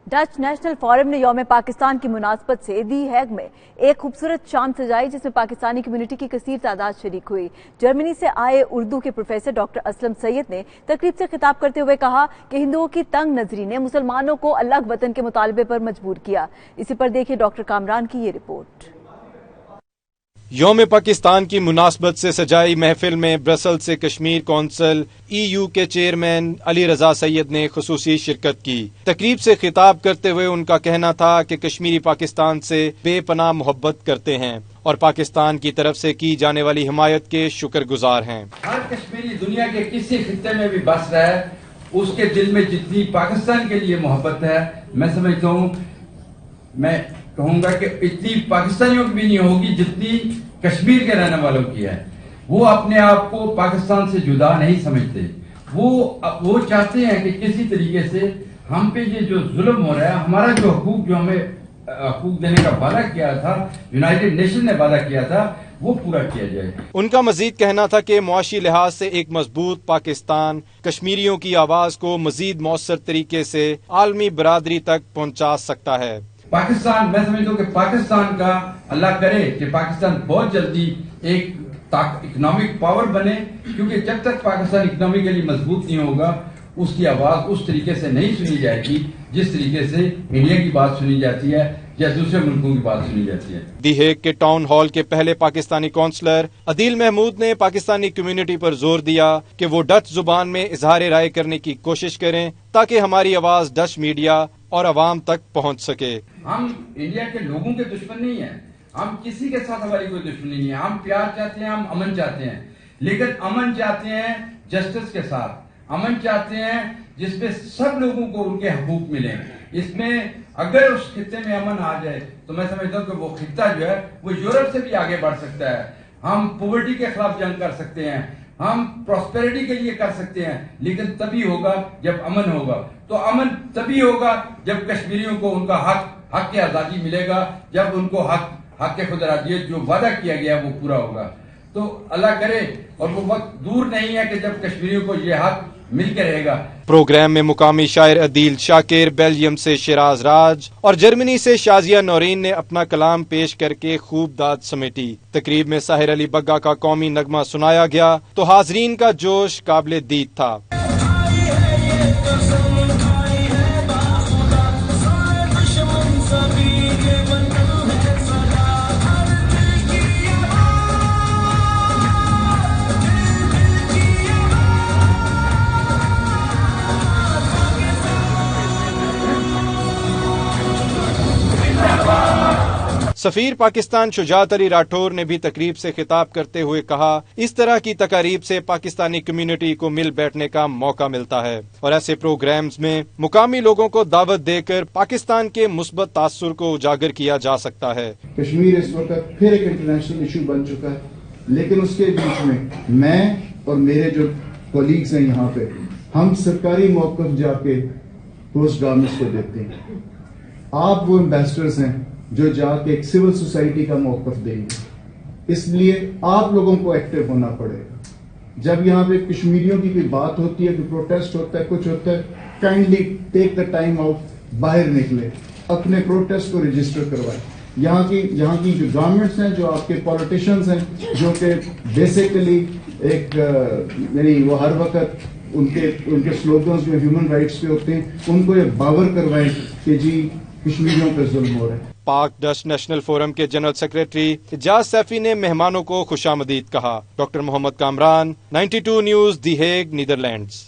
Dutch national forum نے یوم پاکستان کی مناسبت سے دی ہیگ میں ایک خوبصورت شام سجائی جس میں پاکستانی کمیونٹی کی کثیر تعداد شریک ہوئی۔ جرمنی سے آئے اردو کے پروفیسر ڈاکٹر اسلم سید نے تقریب سے خطاب کرتے ہوئے کہا کہ ہندوؤں کی تنگ نظری نے مسلمانوں کو الگ وطن کے مطالبے پر مجبور کیا۔ اسی پر دیکھیں ڈاکٹر کامران کی یہ رپورٹ۔ یوم پاکستان کی مناسبت سے سجائی محفل میں برسل سے کشمیر کونسل EU کے چیئرمین علی رضا سید نے خصوصی شرکت کی۔ تقریب سے خطاب کرتے ہوئے ان کا کہنا تھا کہ کشمیری پاکستان سے بے پناہ محبت کرتے ہیں اور پاکستان کی طرف سے کی جانے والی حمایت کے شکر گزار ہیں۔ ہر کشمیری دنیا کے کسی خطے میں بھی بس رہا ہے، اس کے دل میں جتنی پاکستان کے لیے محبت ہے، میں سمجھتا ہوں، میں کہوں گا کہ اتنی پاکستانیوں کی بھی نہیں ہوگی جتنی کشمیر کے رہنے والوں کی ہے۔ وہ اپنے آپ کو پاکستان سے جدا نہیں سمجھتے، وہ چاہتے ہیں کہ کسی طریقے سے ہم پہ یہ جو ظلم ہو رہا ہے، ہمارا جو حقوق، جو ہمیں حقوق دینے کا وعدہ کیا تھا، یونائیٹڈ نیشن نے وعدہ کیا تھا، وہ پورا کیا جائے۔ ان کا مزید کہنا تھا کہ معاشی لحاظ سے ایک مضبوط پاکستان کشمیریوں کی آواز کو مزید مؤثر طریقے سے عالمی برادری تک پہنچا سکتا ہے۔ پاکستان، میں سمجھتا ہوں کہ پاکستان کا اللہ کرے کہ پاکستان بہت جلدی ایک اکنامک پاور بنے، کیونکہ جب تک پاکستان اکنامکلی مضبوط نہیں ہوگا اس کی آواز اس طریقے سے نہیں سنی جائے گی جس طریقے سے انڈیا کی بات سنی جاتی ہے یا دوسرے ملکوں کی بات سنی جاتی ہے۔ دی ہیگ کے ٹاؤن ہال کے پہلے پاکستانی کونسلر عدیل محمود نے پاکستانی کمیونٹی پر زور دیا کہ وہ ڈچ زبان میں اظہار رائے کرنے کی کوشش کریں تاکہ ہماری آواز ڈچ میڈیا اور عوام تک پہنچ سکے۔ ہم انڈیا کے لوگوں کے دشمن نہیں ہیں، ہم کسی کے ساتھ ہماری کوئی دشمنی نہیں ہے، ہم پیار چاہتے ہیں، ہم امن چاہتے ہیں، لیکن امن چاہتے ہیں جسٹس کے ساتھ، امن چاہتے ہیں جس میں سب لوگوں کو ان کے حقوق ملیں۔ اس میں اگر اس خطے میں امن آ جائے تو میں سمجھتا ہوں کہ وہ خطہ جو ہے وہ یورپ سے بھی آگے بڑھ سکتا ہے، ہم پاورٹی کے خلاف جنگ کر سکتے ہیں، ہم پراسپیرٹی کے لیے کر سکتے ہیں، لیکن تبھی ہوگا جب امن ہوگا۔ تو امن تبھی ہوگا جب کشمیریوں کو ان کا حق کی آزادی ملے گا، جب ان کو حق کے خود ارادیت جو وعدہ کیا گیا وہ پورا ہوگا۔ تو اللہ کرے، اور وہ وقت دور نہیں ہے کہ جب کشمیریوں کو یہ حق مل کے رہے گا۔ پروگرام میں مقامی شاعر عدیل شاکر، بیلجیم سے شیراز راج اور جرمنی سے شازیہ نورین نے اپنا کلام پیش کر کے خوب داد سمیٹی۔ تقریب میں ساحر علی بگا کا قومی نغمہ سنایا گیا تو حاضرین کا جوش قابل دید تھا۔ سفیر پاکستان شجاعت علی راٹھور نے بھی تقریب سے خطاب کرتے ہوئے کہا اس طرح کی تقاریب سے پاکستانی کمیونٹی کو مل بیٹھنے کا موقع ملتا ہے اور ایسے پروگرامز میں مقامی لوگوں کو دعوت دے کر پاکستان کے مثبت تاثر کو اجاگر کیا جا سکتا ہے۔ کشمیر اس وقت پھر ایک انٹرنیشنل ایشو بن چکا ہے، لیکن اس کے بیچ میں اور میرے جو کولیگز ہیں یہاں پہ، ہم سرکاری موقف جا کے پوسٹ گورنمنٹس کو دیتے ہیں۔ آپ وہ ایمبیسڈرز ہیں جو جا کے ایک سول سوسائٹی کا موقف دیں گے، اس لیے آپ لوگوں کو ایکٹیو ہونا پڑے گا۔ جب یہاں پہ کشمیریوں کی کوئی بات ہوتی ہے، کوئی پروٹیسٹ ہوتا ہے، کچھ ہوتا ہے، kindly take the time out, باہر نکلے، اپنے پروٹیسٹ کو رجسٹر کروائیں۔ یہاں کی جو گورنمنٹس ہیں، جو آپ کے پولیٹیشنز ہیں، جو کہ بیسیکلی ایک یعنی وہ ہر وقت ان کے سلوگنز جو ہیومن رائٹس پہ ہوتے ہیں، ان کو یہ باور کروائیں کہ جی کشمیریوں پہ ظلم ہو رہا ہے۔ پاک ڈچ نیشنل فورم کے جنرل سیکریٹری اجاز سیفی نے مہمانوں کو خوش آمدید کہا۔ ڈاکٹر محمد کامران، 92 نیوز، دی ہیگ، نیدرلینڈز۔